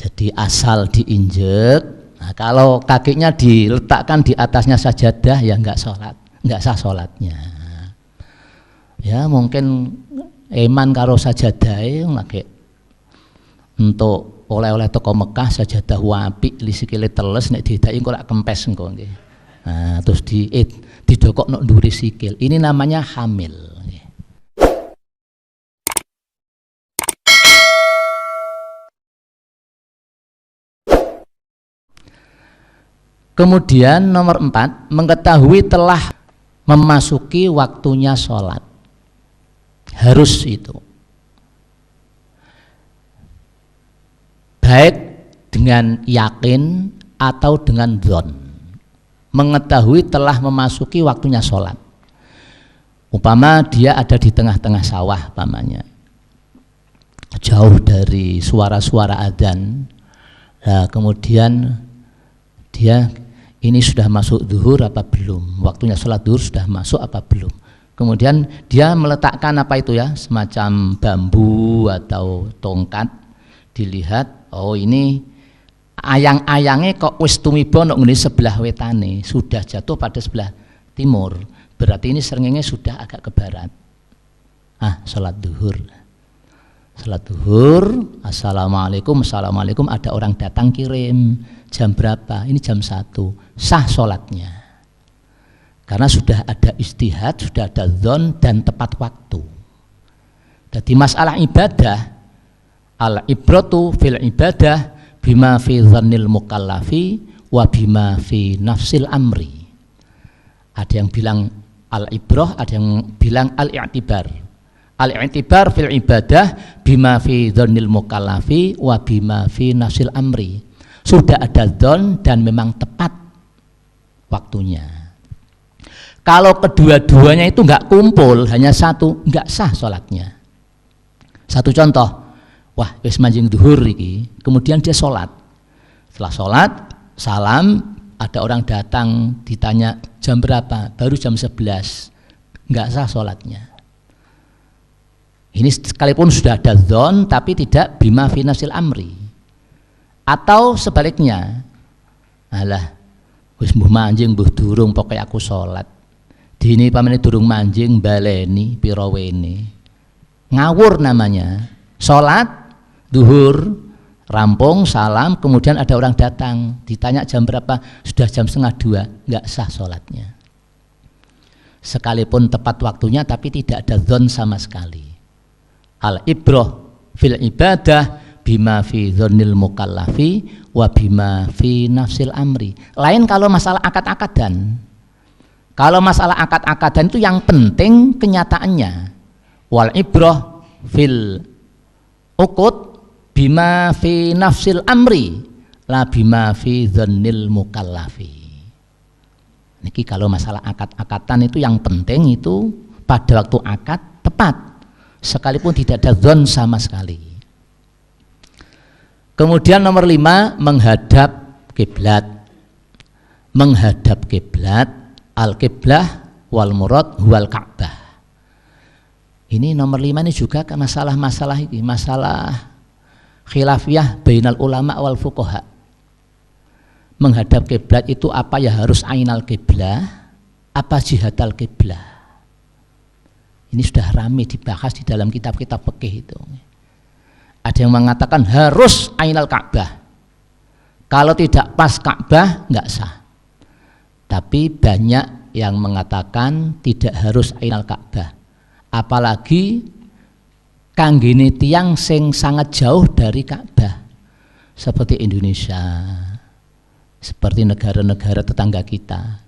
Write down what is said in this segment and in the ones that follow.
Jadi asal diinjek. Nah, kalau kakinya diletakkan di atasnya sajadah ya nggak sah sholatnya. Ya mungkin eman karo sajadah lagi untuk oleh-oleh toko Mekah sajadah wapi li sikile teles nek didaki kok lak kempes engko nggih. Nah, terus didokok nok nduri sikil. Ini namanya hamil. Kemudian nomor 4, mengetahui telah memasuki waktunya sholat. Harus itu. Baik dengan yakin atau dengan dzon. Mengetahui telah memasuki waktunya sholat. Umpama dia ada di tengah-tengah sawah, umpamanya. Jauh dari suara-suara adzan. Nah, kemudian dia ini sudah masuk zuhur apa belum, waktunya sholat zuhur sudah masuk apa belum, kemudian dia meletakkan apa itu ya, semacam bambu atau tongkat, dilihat oh ini ayang-ayangnya kok wis tumiba nok ngene sebelah wetane, sudah jatuh pada sebelah timur, berarti ini srengenge sudah agak ke barat. Sholat zuhur, assalamualaikum, ada orang datang kirim, jam berapa? Ini jam 1, sah sholatnya. Karena sudah ada istihad, sudah ada dzon dan tepat waktu. Jadi masalah ibadah, al-ibratu fil ibadah bima fi dzannil mukallafi wa bima fi nafsil amri. Ada yang bilang al-ibrah, ada yang bilang al-i'tibar. Al-i'tibar fil ibadah bima fi dzannil mukallafi wa bima fi nafsil amri. Sudah ada dzon dan memang tepat waktunya. Kalau kedua-duanya itu enggak kumpul, hanya satu, enggak sah sholatnya. Satu contoh, wah wis manjing duhur iki, kemudian dia sholat. Setelah sholat, salam, ada orang datang ditanya jam berapa, baru jam 11, enggak sah sholatnya. Ini sekalipun sudah ada dzon tapi tidak bima fi nafsil amri. Atau sebaliknya, alah wis mbuh manjing mbuh durung pokoke aku salat. Dini pamane durung manjing baleni pira wene. Ngawur namanya. Salat zuhur rampung salam, kemudian ada orang datang ditanya jam berapa, sudah jam 1:30, enggak sah salatnya. Sekalipun tepat waktunya tapi tidak ada dzon sama sekali. Al-ibrah fil ibadah bima fi dzannil mukallafi wa bima fi nafsil amri. Lain kalau masalah akad-akadan. Kalau masalah akad-akadan itu yang penting kenyataannya. Wal ibrah fil uqud bima fi nafsil amri la bima fi dzannil mukallafi. Niki kalau masalah akad-akadan itu yang penting itu pada waktu akad tepat. Sekalipun tidak ada dzon sama sekali. Kemudian nomor 5, menghadap kiblat. Menghadap kiblat, al-kiblah wal murad huwal Ka'bah. Ini nomor 5 ini juga masalah-masalah ini, masalah khilafiyah bainal ulama wal fuqaha. Menghadap kiblat itu apa ya, harus ainal kiblah, apa jihadal kiblah. Ini sudah ramai dibahas di dalam kitab-kitab fikih itu. Ada yang mengatakan harus ainal Ka'bah. Kalau tidak pas Ka'bah enggak sah. Tapi banyak yang mengatakan tidak harus ainal Ka'bah. Apalagi kanggene tiyang sing sangat jauh dari Ka'bah. Seperti Indonesia. Seperti negara-negara tetangga kita.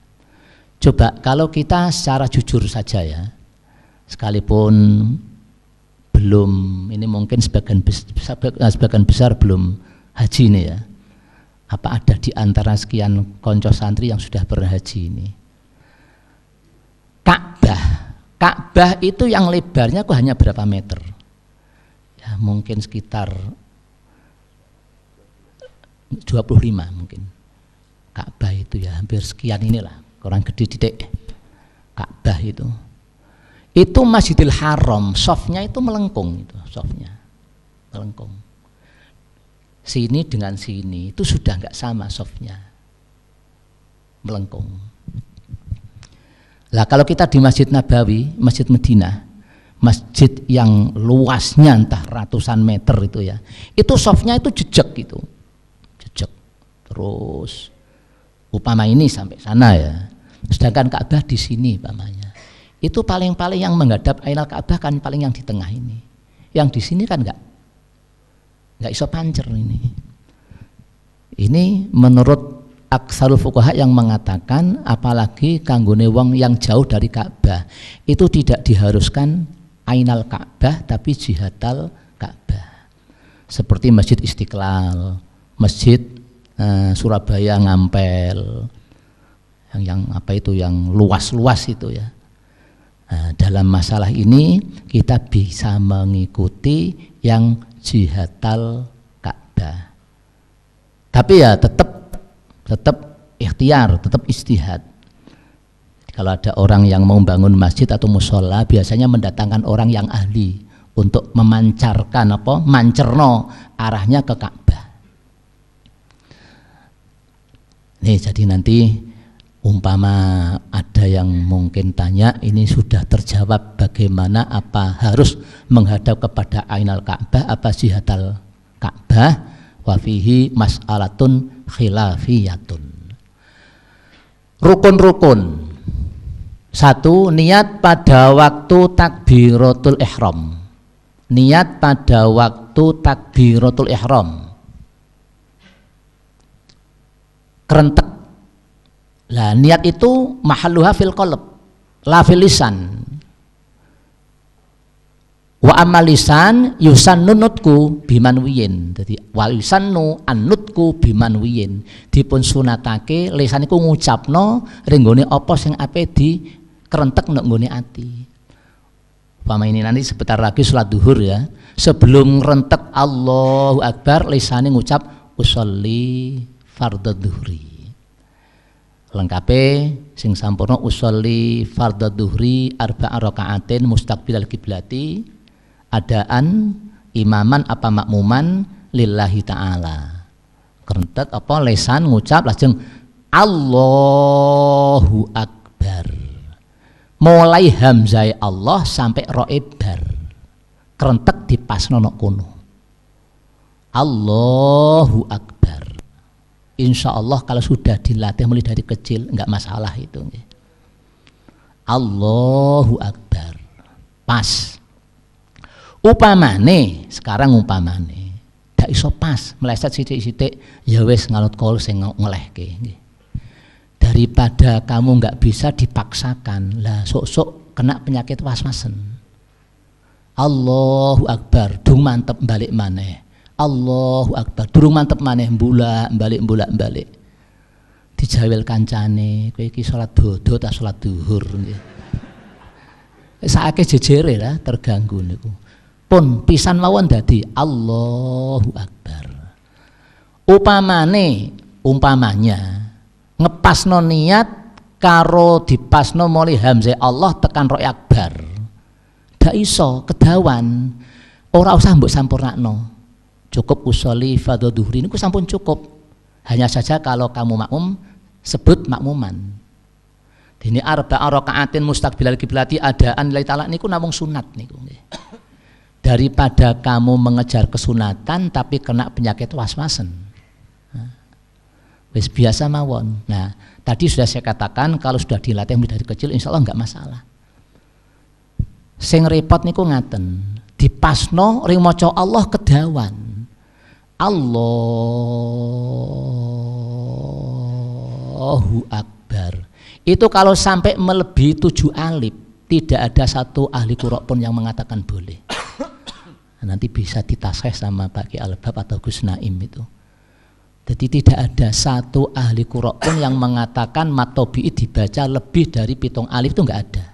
Coba kalau kita secara jujur saja ya. Sekalipun belum, ini mungkin sebagian besar belum haji ini ya. Apa ada di antara sekian konco santri yang sudah berhaji ini? Ka'bah itu yang lebarnya kok hanya berapa meter? Ya mungkin sekitar 25 mungkin. Ka'bah itu ya hampir sekian inilah, kurang gede titik. Ka'bah itu Masjidil Haram, softnya itu melengkung, itu softnya melengkung. sini dengan sini itu sudah nggak sama softnya, melengkung. Lah kalau kita di Masjid Nabawi, Masjid Madinah, masjid yang luasnya entah ratusan meter itu ya, itu softnya itu jejak gitu, jejak terus upama ini sampai sana ya, sedangkan Ka'bah di sini umpamanya, itu paling-paling yang menghadap Ainal Ka'bah kan paling yang di tengah ini, yang di sini kan nggak iso pancer ini menurut aksarul fuqaha yang mengatakan apalagi kanggone wong yang jauh dari Ka'bah itu tidak diharuskan Ainal Ka'bah tapi jihatal Ka'bah, seperti Masjid Istiqlal, Masjid Surabaya Ngampel, yang apa itu yang luas-luas itu ya. Nah, dalam masalah ini kita bisa mengikuti yang jihatal Ka'bah, tapi ya tetap ikhtiar, tetap istihad. Kalau ada orang yang mau bangun masjid atau musola, biasanya mendatangkan orang yang ahli untuk memancarkan mancerno arahnya ke Ka'bah. Nih, jadi nanti umpama ada yang mungkin tanya, ini sudah terjawab bagaimana apa harus menghadap kepada Ainal Ka'bah apa jihatal Ka'bah. Wa fihi mas'alatun khilafiyatun. Rukun-rukun. 1. Niat pada waktu takbiratul ihram. Niat pada waktu takbiratul ihram. Kerentek. Lah niat itu mahalluha fil qalb, la fil lisan. Wa amal lisan yusannu nutku bimanwiyin. Dadi wal yusannu annutku bimanwiyin. Dipun sunatake lisan iku ngucapno ring nggone apa sing ape dikerentek nek nggone ati. Pama ini nanti sebentar lagi salat zuhur ya. Sebelum ngrentek Allahu Akbar lisane ngucap usolli fardhu dhuhri. Lengkape sing sampurna usolli fardhu dhuhri arba'a raka'atin mustaqbilal kiblati. Adaan imaman apa makmuman lillahi ta'ala. Kerentek apa lesan ngucap lajeng Allahu Akbar. Mulai hamzah Allah sampai roe bar. Kerentek dipasno nok kono. Allahu Akbar. Insya Allah kalau sudah dilatih mulai dari kecil enggak masalah itu. Allahu Akbar. Pas. Upamane, sekarang umpamane ndak iso pas, meleset sithik-sithik ya wis ngalot kol sing ngelehke. Daripada kamu nggak bisa dipaksakan, lah sok-sok kena penyakit was-wasen. Allahu Akbar, dung mantep balik maneh. Allahu Akbar, durung mantep maneh mbulak balik. Dijawel kancane, kowe iki salat dodo ta salat zuhur nggih. Saake jejere lah terganggu niku. Pun pisan mawon dadi Allahu Akbar. Umpamanya ngepasno niat karo dipasno mulai hamzah Allah tekan roe akbar. Ndak iso kedawan. Ora usah mbok sampurnakno. Cukup usolli fardhu dhuhri niku sampun cukup. Hanya saja kalau kamu makmum sebut makmuman. Dene arba'a raka'atin mustaqbilal kiblati adaan lillahi ta'ala niku namung sunat niku nggih. Daripada kamu mengejar kesunatan tapi kena penyakit was-wasen. Wis biasa mawon. Nah, tadi sudah saya katakan kalau sudah dilatih dari kecil insya Allah enggak masalah. Sing repot niku ngaten. Dipasno ring maca Allah kedawan. Allahu Akbar. Itu kalau sampai melebihi 7 alif, tidak ada satu ahli qur'an pun yang mengatakan boleh. Nanti bisa ditasih sama Pak Ki Albab atau Gus Naim itu. Jadi tidak ada satu ahli qur'an pun yang mengatakan matobi'i dibaca lebih dari 7 alif, itu enggak ada.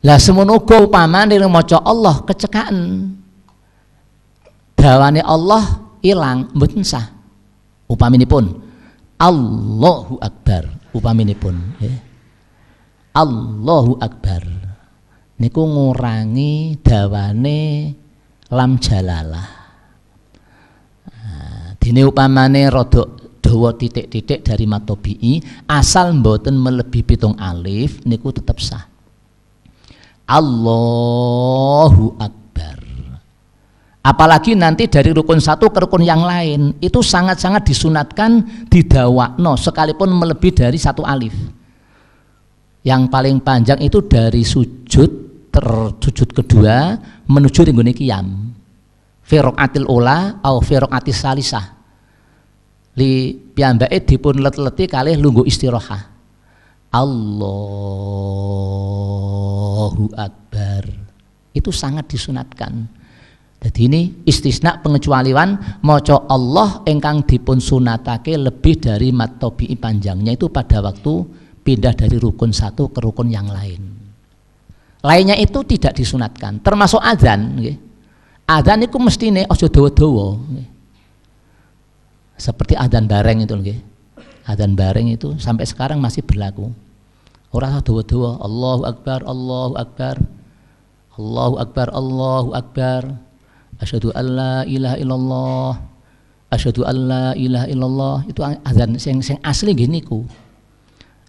Lah semono uga upamane maca Allah kecekaan. Dawane Allah ilang mboten sah. Upaminipun Allahu Akbar upaminipun ya. Allahu Akbar niku ngurangi dawane lam jalalah. Dene upamane rodok dawa titik-titik dari matobi'i asal mboten melebihi 7 alif niku tetap sah. Allahu Akbar. Apalagi nanti dari rukun satu ke rukun yang lain itu sangat-sangat disunatkan didawakno sekalipun melebihi dari 1 alif. Yang paling panjang itu dari sujud sujud kedua menuju ringgone qiyam. Fi raqatil ula au fi raqatis salisah. Li piyambake dipun let-leti kalih lungguh istirahah. Allahu Akbar. Itu sangat disunatkan. Jadi ini istisna pengecualian maca Allah ingkang dipun sunatake lebih dari mat tabi'i panjangnya itu pada waktu pindah dari rukun satu ke rukun yang lain. Lainnya itu tidak disunatkan, termasuk adzan nggih. Adzan niku mestine aja dawa-dawa nggih. Seperti adzan bareng itu nggih. Adzan bareng itu sampai sekarang masih berlaku. Ora usah dawa-dawa, Allahu Akbar, Allahu Akbar. Allahu Akbar, Allahu Akbar. Asyhadu an la ilaha illallah. Asyhadu an la ilaha illallah. Itu adzan sing asli nggih niku.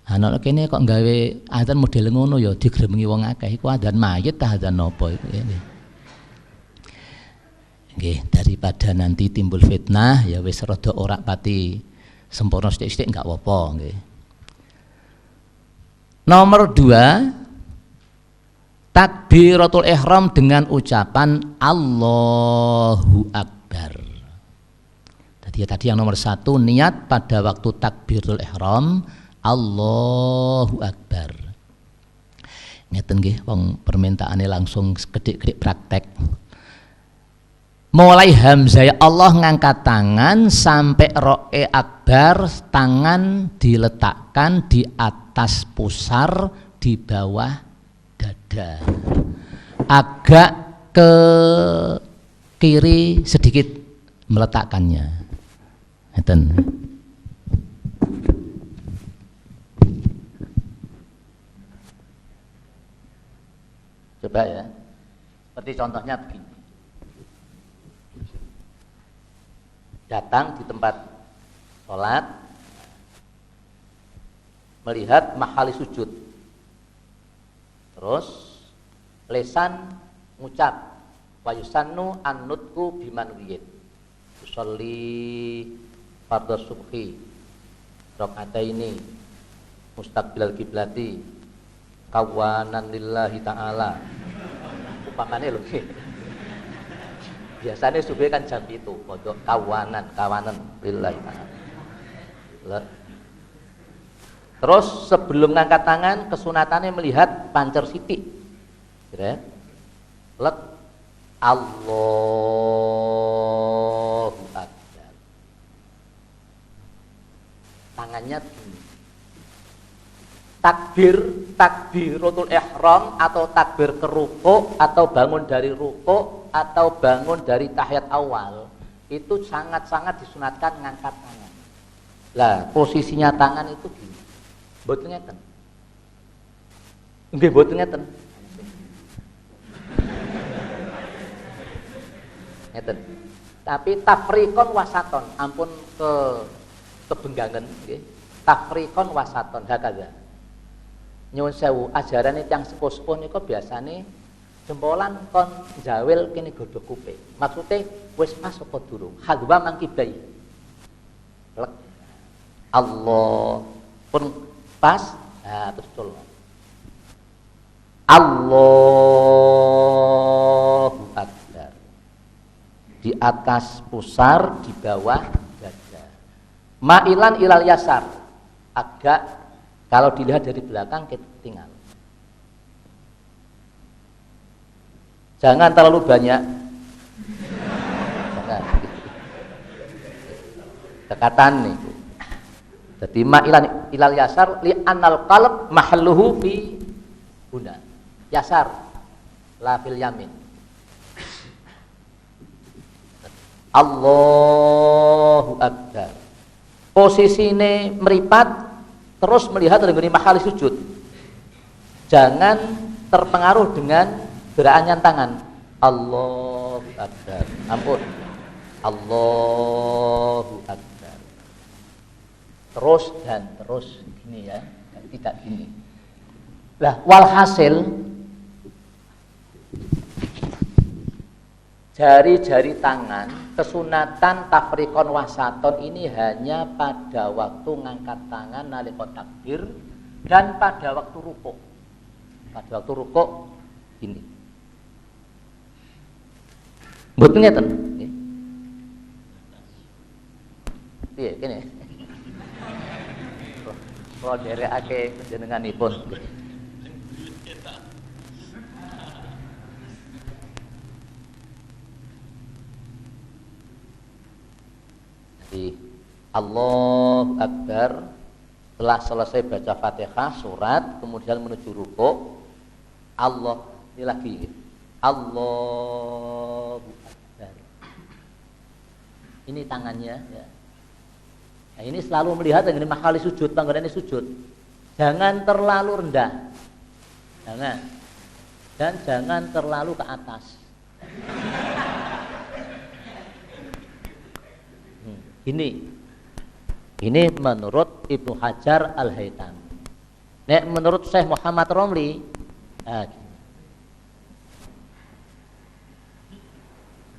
Ana kene kok gawe adzan model ngono ya digremengi wong akeh. Iku adzan mayit ta adzan napa iku nggih. Nggih, daripada nanti timbul fitnah ya wis rada ora pati sempurna sithik-sithik enggak apa-apa nggih. Nomor 2, takbiratul ihram dengan ucapan Allahu Akbar. Tadi yang nomor 1 niat pada waktu takbiratul ihram Allahu Akbar. Ngeten nggih wong permintaane langsung gedik-gedik praktek. Mulai hamzah ya Allah ngangkat tangan sampai ro'e akbar, tangan diletakkan di atas pusar di bawah dada, agak ke kiri sedikit meletakkannya. Ngeten. Coba ya, seperti contohnya begini. Datang di tempat sholat, melihat mahali sujud, terus lesan ngucap wa yusannu annutku biman wiyid usolli fardhu subhi rakaataini mustaqbilal kiblati kawanan lillahi ta'ala upamane lho. Biasanya subuh kan jam itu, pondok kawanan lillahi ta'ala. Terus sebelum ngangkat tangan kesunatannya melihat pancer siti. Kira let Allahu Akbar. Tangannya gini. Takbiratul ihram atau takbir ke ruku atau bangun dari ruku atau bangun dari tahiyat awal itu sangat-sangat disunatkan ngangkat tangan. Lah posisinya tangan itu gini. Mboten ngeten. Nggih mboten ngeten. Ngeten. Tapi tafriqon wasaton, ampun kebenggangan nggih. Tafriqon wasaton hakadha. Nyuwun sewu, ajaran yang sepuh-sepuh niku biasane jempolan kon jawil kene godhog kuping. Maksude wis pas apa durung? Hadwa mangkibai. Lek Allah pun pas, nah terus tol. Allahu Akbar. Di atas pusar, di bawah dada. Ma'ilan ilal yasar. Agak kalau dilihat dari belakang ketinggal. Jangan terlalu banyak. Jangan. Dekatan nih. Jadi ma'ilan ilal yasar li anal qalb mahalluhu fi huna. Yasar la fil yamin. Allahu Akbar. Posisine meripat terus melihat dari mahal sujud. Jangan terpengaruh dengan gerakannya tangan. Allahu Akbar. Ampun. Allahu Akbar. Terus dan terus gini ya, tidak gini. Lah walhasil jari-jari tangan kesunatan tafrikon wasaton ini hanya pada waktu ngangkat tangan nalika takbir dan pada waktu rukuk. Pada waktu rukuk gini. Mboten ngeten. Piye kene? Kula derekake panjenenganipun. Jadi Allahu Akbar, setelah selesai baca Fatihah surat kemudian menuju rukuk, Allah ini lagi Allahu Akbar. Ini tangannya ya. Nah, ini selalu melihat yang ini mahali sujud, panggonan ini sujud. Jangan terlalu rendah. Jangan. Dan jangan terlalu ke atas. Ini menurut Ibnu Hajar Al-Haytami. Nek menurut Syekh Muhammad Romli,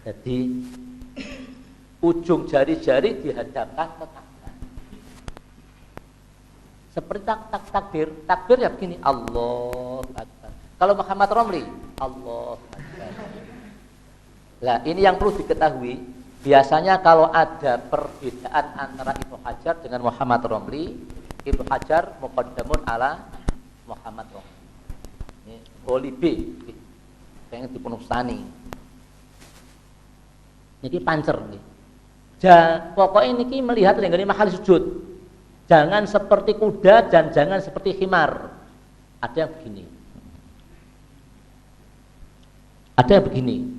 jadi ujung jari-jari dihadapkan ke tangan. Seperti takbir ya begini, Allahu Akbar. Kalau Muhammad Romli, Allahu Akbar. Nah, ini yang perlu diketahui. Biasanya kalau ada perbedaan antara Ibnu Hajar dengan Muhammad Romli, Ibnu Hajar muqaddamun ala Muhammad Romli. Ini boli B, yang dipunustani. Niki pancer nih. Pokoknya niki melihat dengan mahal sujud. Jangan seperti kuda dan jangan seperti khimar. Ada yang begini. Ada yang begini.